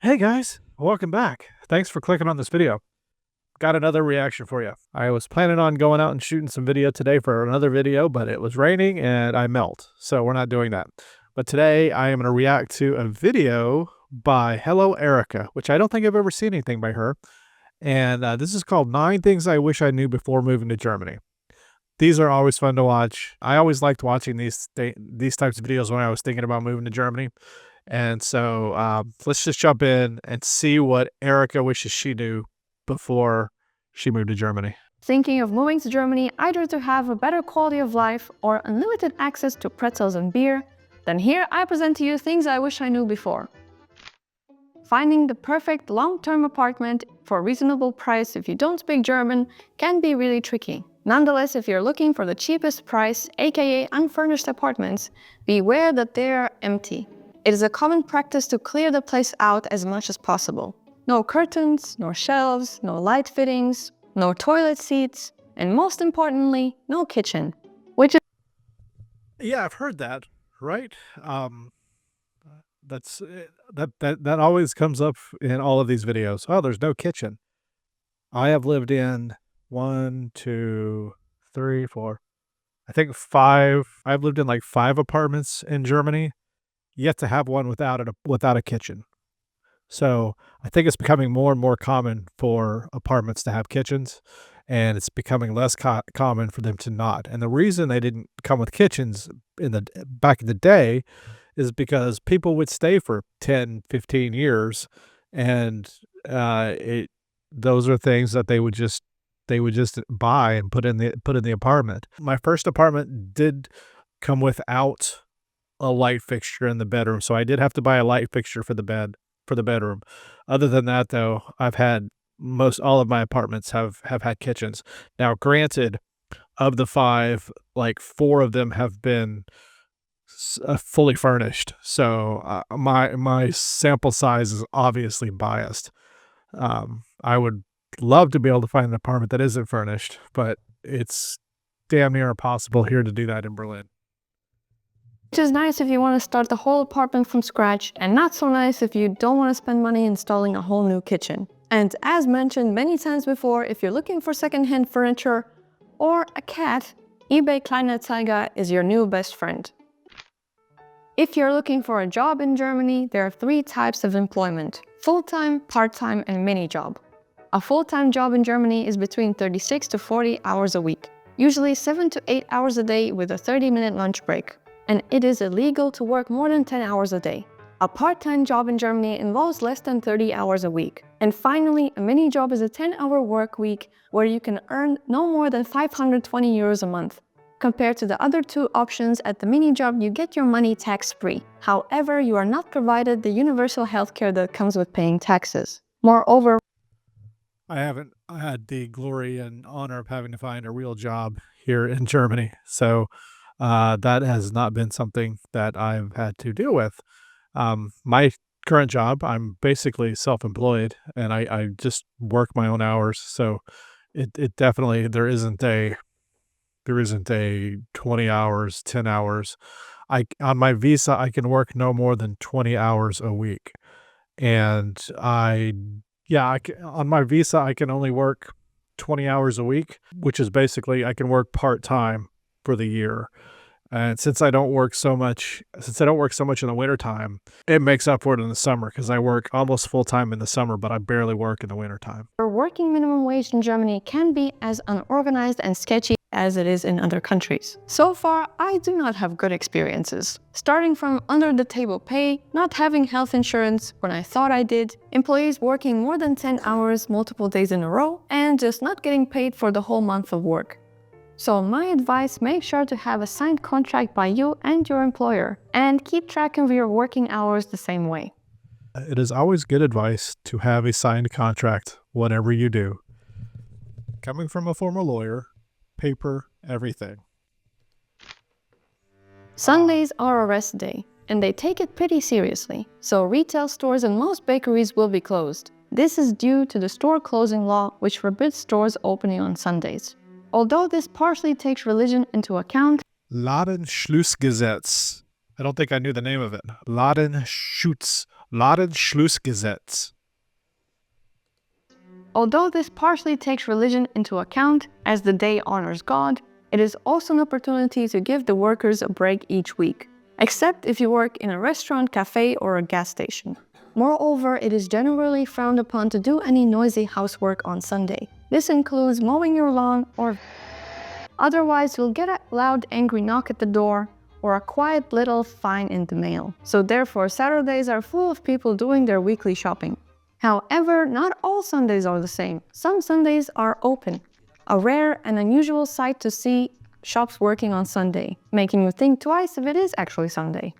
Hey guys, welcome back. Thanks for clicking on this video. Got another reaction for you. I was planning on going out and shooting some video today for another video, but it was raining and I melt, so we're not doing that. But today I am going to react to a video by Hello Erica, which I don't think I've ever seen anything by her. And this is called 9 Things I Wish I Knew Before Moving to Germany. These are always fun to watch. I always liked watching these types of videos when I was thinking about moving to Germany. And so let's just jump in and see what Erica wishes she knew before she moved to Germany. Thinking of moving to Germany either to have a better quality of life or unlimited access to pretzels and beer? Then here I present to you things I wish I knew before. Finding the perfect long-term apartment for a reasonable price if you don't speak German can be really tricky. Nonetheless, if you're looking for the cheapest price, aka unfurnished apartments, beware that they are empty. It is a common practice to clear the place out as much as possible. No curtains, no shelves, no light fittings, no toilet seats, and most importantly, no kitchen. Yeah, I've heard that, right? That's that always comes up in all of these videos. Oh, there's no kitchen. I have lived in 1, 2, 3, 4, I think 5. I've lived in like 5 apartments in Germany. Yet to have one without a kitchen. So I think it's becoming more and more common for apartments to have kitchens, and it's becoming less common for them to not. And the reason they didn't come with kitchens back in the day is because people would stay for 10, 15 years, and those are things that they would just buy and put in the apartment. My first apartment did come without a light fixture in the bedroom, so I did have to buy a light fixture for the bedroom. Other than that, though, I've had all of my apartments have had kitchens. Now, granted, of the 5, like 4 of them have been fully furnished, so my sample size is obviously biased. I would love to be able to find an apartment that isn't furnished, but it's damn near impossible here to do that in Berlin. Which is nice if you want to start the whole apartment from scratch, and not so nice if you don't want to spend money installing a whole new kitchen. And as mentioned many times before, if you're looking for secondhand furniture or a cat, eBay Kleinanzeiger is your new best friend. If you're looking for a job in Germany, there are 3 types of employment: full-time, part-time, and mini job. A full-time job in Germany is between 36 to 40 hours a week, usually 7 to 8 hours a day with a 30-minute lunch break. And it is illegal to work more than 10 hours a day. A part-time job in Germany involves less than 30 hours a week. And finally, a mini job is a 10-hour work week where you can earn no more than 520 euros a month. Compared to the other 2 options, at the mini job you get your money tax-free. However, you are not provided the universal healthcare that comes with paying taxes. Moreover, I haven't had the glory and honor of having to find a real job here in Germany, so that has not been something that I've had to deal with. My current job, I'm basically self-employed, and I just work my own hours. So it definitely, there isn't a 20 hours, 10 hours. On my visa, I can work no more than 20 hours a week. And on my visa, I can only work 20 hours a week, which is basically, I can work part-time for the year. And since I don't work so much in the wintertime, it makes up for it in the summer because I work almost full-time in the summer, but I barely work in the wintertime. working minimum wage in Germany can be as unorganized and sketchy as it is in other countries. So far, I do not have good experiences. Starting from under-the-table pay, not having health insurance when I thought I did, employees working more than 10 hours multiple days in a row, and just not getting paid for the whole month of work. So my advice, make sure to have a signed contract by you and your employer, and keep track of your working hours the same way. It is always good advice to have a signed contract, whatever you do. Coming from a former lawyer, paper, everything. Sundays are a rest day, and they take it pretty seriously, so retail stores and most bakeries will be closed. This is due to the store closing law, which forbids stores opening on Sundays. Although this partially takes religion into account, Ladenschlussgesetz. I don't think I knew the name of it. Ladenschlussgesetz. Although this partially takes religion into account, as the day honors God, it is also an opportunity to give the workers a break each week, except if you work in a restaurant, cafe, or a gas station. Moreover, it is generally frowned upon to do any noisy housework on Sunday. This includes mowing your lawn or otherwise you'll get a loud angry knock at the door or a quiet little fine in the mail. So therefore, Saturdays are full of people doing their weekly shopping. However, not all Sundays are the same. Some Sundays are open, a rare and unusual sight to see shops working on Sunday, making you think twice if it is actually Sunday.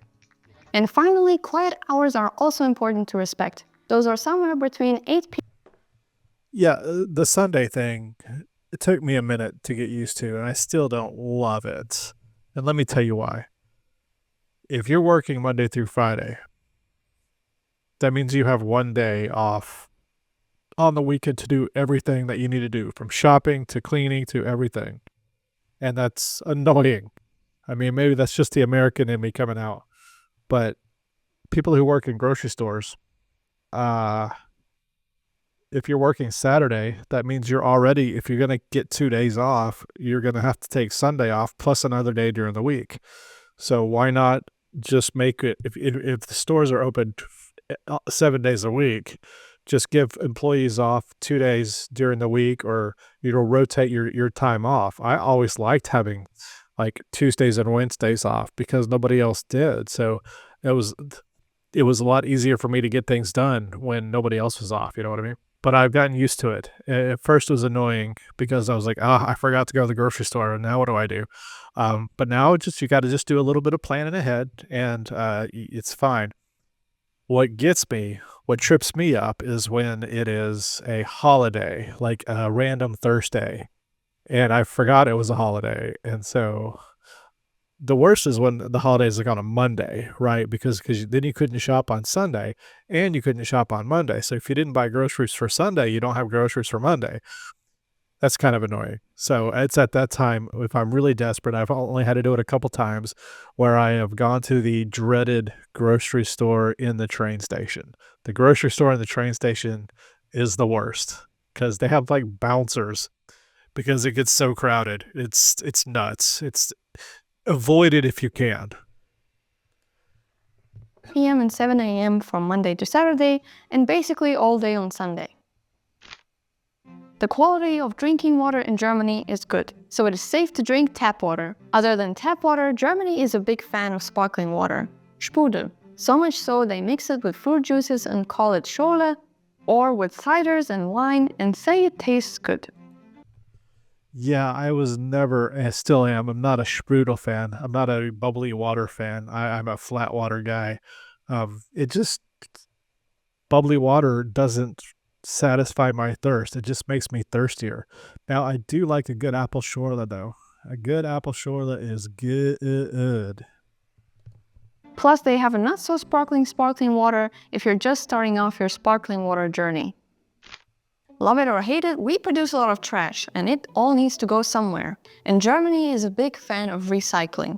And finally, quiet hours are also important to respect. Those are somewhere between 8 p.m. Yeah, the Sunday thing, it took me a minute to get used to, and I still don't love it. And let me tell you why. If you're working Monday through Friday, that means you have one day off on the weekend to do everything that you need to do, from shopping to cleaning to everything. And that's annoying. I mean, maybe that's just the American in me coming out. But people who work in grocery stores, if you're working Saturday, that means you're already, if you're going to get 2 days off, you're going to have to take Sunday off plus another day during the week. So why not just make it, if the stores are open 7 days a week, just give employees off 2 days during the week, or rotate your time off. I always liked having like Tuesdays and Wednesdays off because nobody else did. So it was a lot easier for me to get things done when nobody else was off. You know what I mean? But I've gotten used to it. At first it was annoying because I was like, I forgot to go to the grocery store, and now what do I do? But now you got to just do a little bit of planning ahead, and it's fine. What trips me up is when it is a holiday, like a random Thursday, and I forgot it was a holiday. And so the worst is when the holidays are on a Monday, right? Because then you couldn't shop on Sunday and you couldn't shop on Monday. So if you didn't buy groceries for Sunday, you don't have groceries for Monday. That's kind of annoying. So it's at that time, if I'm really desperate, I've only had to do it a couple times where I have gone to the dreaded grocery store in the train station. The grocery store in the train station is the worst because they have like bouncers because it gets so crowded. It's nuts. Avoid it if you can. p.m. and 7 a.m. from Monday to Saturday, and basically all day on Sunday. The quality of drinking water in Germany is good, so it is safe to drink tap water. Other than tap water, Germany is a big fan of sparkling water, Sprudel. So much so they mix it with fruit juices and call it Schorle, or with ciders and wine and say it tastes good. Yeah, I was never, and still am. I'm not a Sprudel fan. I'm not a bubbly water fan. I'm a flat water guy. Bubbly water doesn't satisfy my thirst. It just makes me thirstier. Now, I do like a good apple Schorle, though. A good apple Schorle is good. Plus, they have a not so sparkling water if you're just starting off your sparkling water journey. Love it or hate it, we produce a lot of trash, and it all needs to go somewhere. And Germany is a big fan of recycling.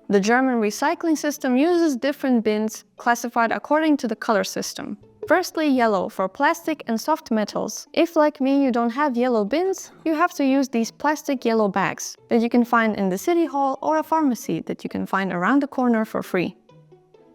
The German recycling system uses different bins classified according to the color system. Firstly, yellow for plastic and soft metals. If, like me, you don't have yellow bins, you have to use these plastic yellow bags that you can find in the city hall or a pharmacy that you can find around the corner for free.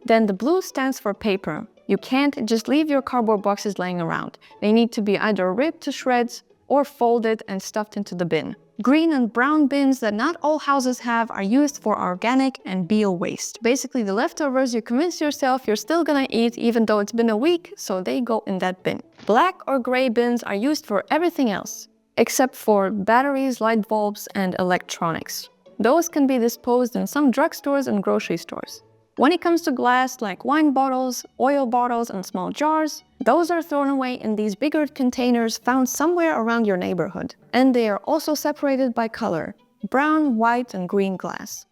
Then the blue stands for paper. You can't just leave your cardboard boxes laying around. They need to be either ripped to shreds or folded and stuffed into the bin. Green and brown bins that not all houses have are used for organic and bio waste. Basically the leftovers you convince yourself you're still gonna eat even though it's been a week, so they go in that bin. Black or gray bins are used for everything else, except for batteries, light bulbs, and electronics. Those can be disposed in some drugstores and grocery stores. When it comes to glass, like wine bottles, oil bottles, and small jars, those are thrown away in these bigger containers found somewhere around your neighborhood. And they are also separated by color: brown, white, and green glass.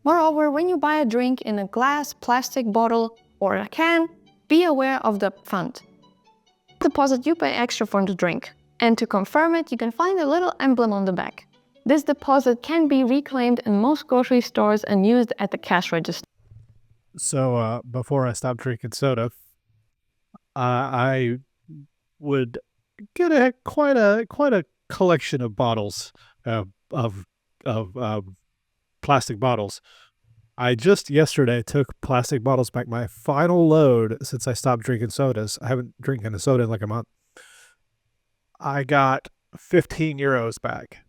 Moreover, when you buy a drink in a glass, plastic bottle, or a can, be aware of the Pfand. Deposit you pay extra for the drink. And to confirm it, you can find a little emblem on the back. This deposit can be reclaimed in most grocery stores and used at the cash register. So before I stopped drinking soda, I would get a quite a collection of bottles of plastic bottles. I just yesterday took plastic bottles back, my final load since I stopped drinking sodas. I haven't drinking a soda in like a month. I got 15 euros back.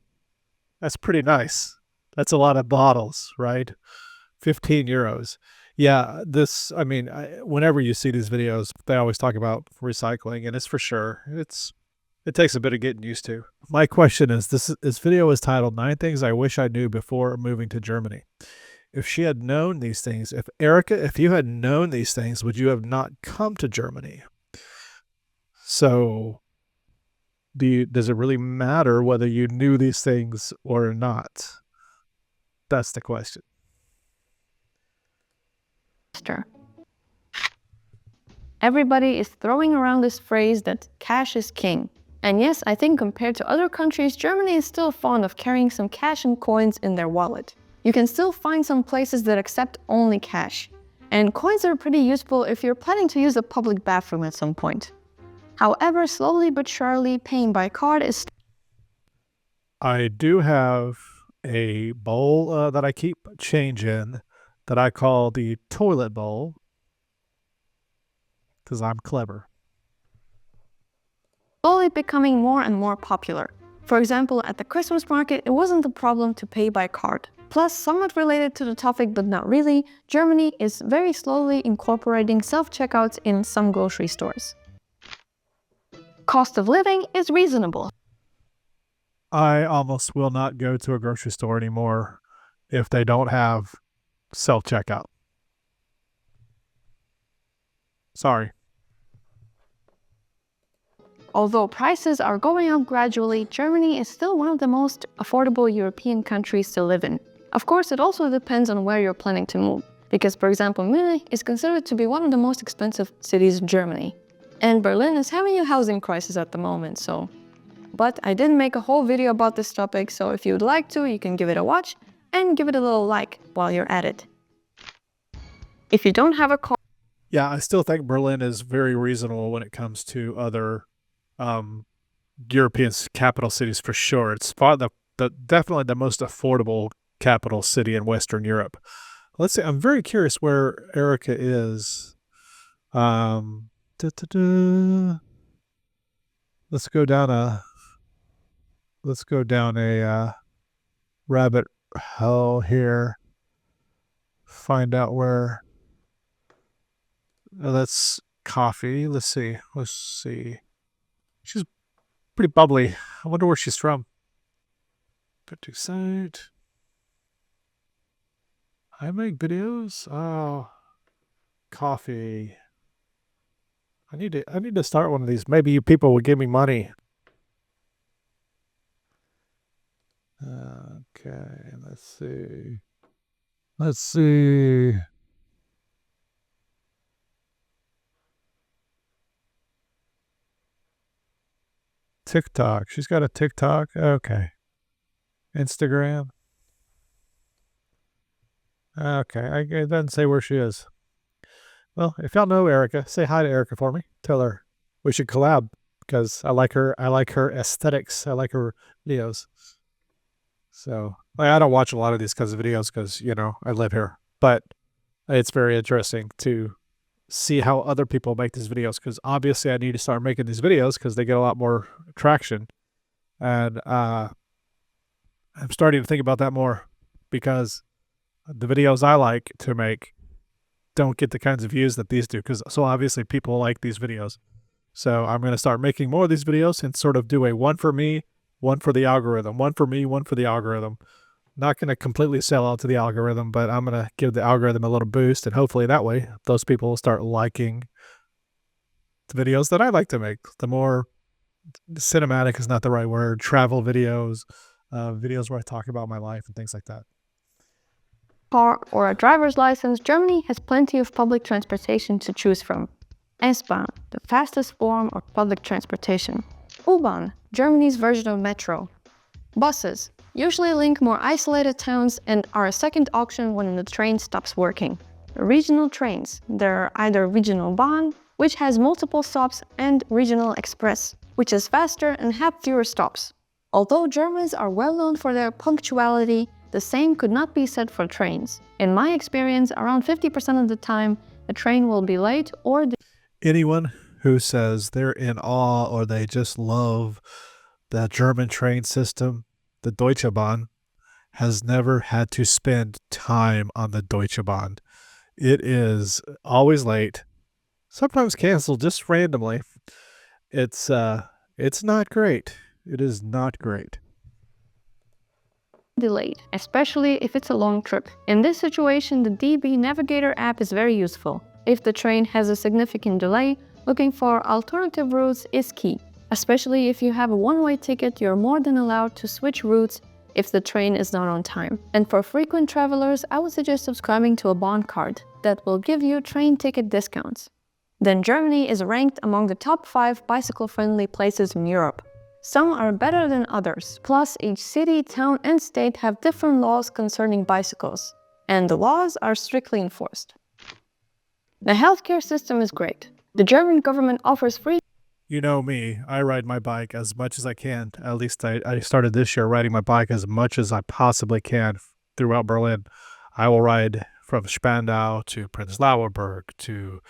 That's pretty nice. That's a lot of bottles, right? 15 euros. Yeah, I mean, whenever you see these videos, they always talk about recycling, and it's for sure. It takes a bit of getting used to. My question is, this video is titled 9 Things I Wish I Knew Before Moving to Germany. If she had known these things, if you had known these things, would you have not come to Germany? So does it really matter whether you knew these things or not? That's the question. Everybody is throwing around this phrase that cash is king. And yes, I think compared to other countries, Germany is still fond of carrying some cash and coins in their wallet. You can still find some places that accept only cash. And coins are pretty useful if you're planning to use a public bathroom at some point. However, slowly but surely, paying by card is... I do have a bowl that I keep change in that I call the toilet bowl because I'm clever. Slowly becoming more and more popular. For example, at the Christmas market, it wasn't a problem to pay by card. Plus, somewhat related to the topic but not really, Germany is very slowly incorporating self-checkouts in some grocery stores. Cost of living is reasonable. I almost will not go to a grocery store anymore if they don't have self-checkout. Sorry. Although prices are going up gradually, Germany is still one of the most affordable European countries to live in. Of course, it also depends on where you're planning to move, because for example, Munich is considered to be one of the most expensive cities in Germany. And Berlin is having a housing crisis at the moment, so... But I didn't make a whole video about this topic, so if you'd like to, you can give it a watch and give it a little like while you're at it. If you don't have a car... Yeah, I still think Berlin is very reasonable when it comes to other European capital cities for sure. It's definitely the most affordable capital city in Western Europe. Let's see, I'm very curious where Erica is. Let's go down a rabbit hole here. Find out where. That's coffee. Let's see. She's pretty bubbly. I wonder where she's from. Go to site. I make videos. Oh, coffee. I need to start one of these. Maybe you people will give me money. Okay, let's see. TikTok. She's got a TikTok. Okay. Instagram. Okay, it doesn't say where she is. Well, if y'all know Erica, say hi to Erica for me. Tell her we should collab because I like her aesthetics. I like her videos. So I don't watch a lot of these kinds of videos because, I live here. But it's very interesting to see how other people make these videos because obviously I need to start making these videos because they get a lot more traction. And I'm starting to think about that more because the videos I like to make don't get the kinds of views that these do so obviously people like these videos. So I'm going to start making more of these videos and sort of do a one for me, one for the algorithm, one for me, one for the algorithm. Not going to completely sell out to the algorithm, but I'm going to give the algorithm a little boost and hopefully that way those people will start liking the videos that I like to make. The more cinematic is not the right word, travel videos, videos where I talk about my life and things like that. Car or a driver's license, Germany has plenty of public transportation to choose from. S-Bahn, the fastest form of public transportation. U-Bahn, Germany's version of metro. Buses, usually link more isolated towns and are a second option when the train stops working. Regional trains, there are either Regional Bahn which has multiple stops, and regional express, which is faster and have fewer stops. Although Germans are well known for their punctuality, the same could not be said for trains. In my experience, around 50% of the time, a train will be late or Anyone who says they're in awe or they just love the German train system, the Deutsche Bahn, has never had to spend time on the Deutsche Bahn. It is always late, sometimes canceled just randomly. It's not great. It is not great. delayed, especially if it's a long trip. In this situation, the DB Navigator app is very useful. If the train has a significant delay, looking for alternative routes is key. Especially if you have a one-way ticket, you're more than allowed to switch routes if the train is not on time. And for frequent travelers, I would suggest subscribing to a bond card that will give you train ticket discounts. Then Germany is ranked among the top 5 bicycle-friendly places in Europe. Some are better than others. Plus, each city, town, and state have different laws concerning bicycles, and the laws are strictly enforced. The healthcare system is great. The German government offers free. You know me, I ride my bike as much as I can. At least I started this year riding my bike as much as I possibly can throughout Berlin. I will ride from Spandau to Prenzlauer to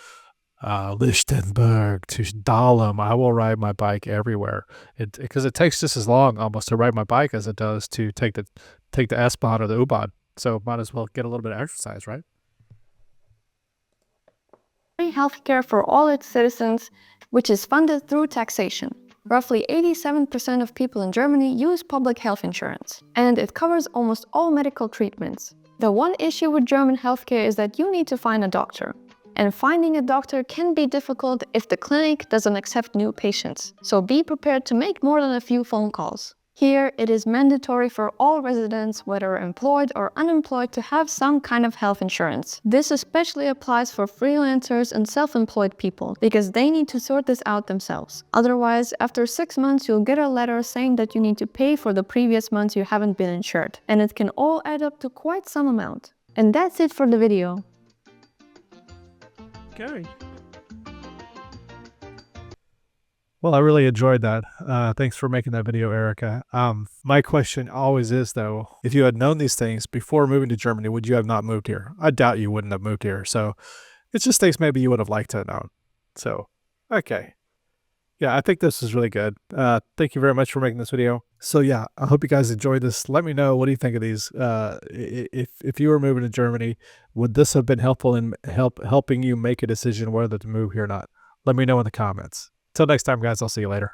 Lichtenberg to Dahlem. I will ride my bike everywhere because it takes just as long almost to ride my bike as it does to take the S-Bahn or the U-Bahn. So might as well get a little bit of exercise, right? Free healthcare for all its citizens, which is funded through taxation. Roughly 87% of people in Germany use public health insurance, and it covers almost all medical treatments. The one issue with German healthcare is that you need to find a doctor. And finding a doctor can be difficult if the clinic doesn't accept new patients, so be prepared to make more than a few phone calls. Here, it is mandatory for all residents, whether employed or unemployed, to have some kind of health insurance. This especially applies for freelancers and self-employed people, because they need to sort this out themselves. Otherwise, after 6 months, you'll get a letter saying that you need to pay for the previous months you haven't been insured, and it can all add up to quite some amount. And that's it for the video. Okay. Well, I really enjoyed that. Thanks for making that video, Erica. My question always is, though, if you had known these things before moving to Germany, would you have not moved here? I doubt you wouldn't have moved here. So it's just things maybe you would have liked to have known. So, okay. Yeah, I think this is really good. Thank you very much for making this video. So yeah, I hope you guys enjoyed this. Let me know, what do you think of these? If you were moving to Germany, would this have been helpful in helping you make a decision whether to move here or not? Let me know in the comments. Till next time, guys, I'll see you later.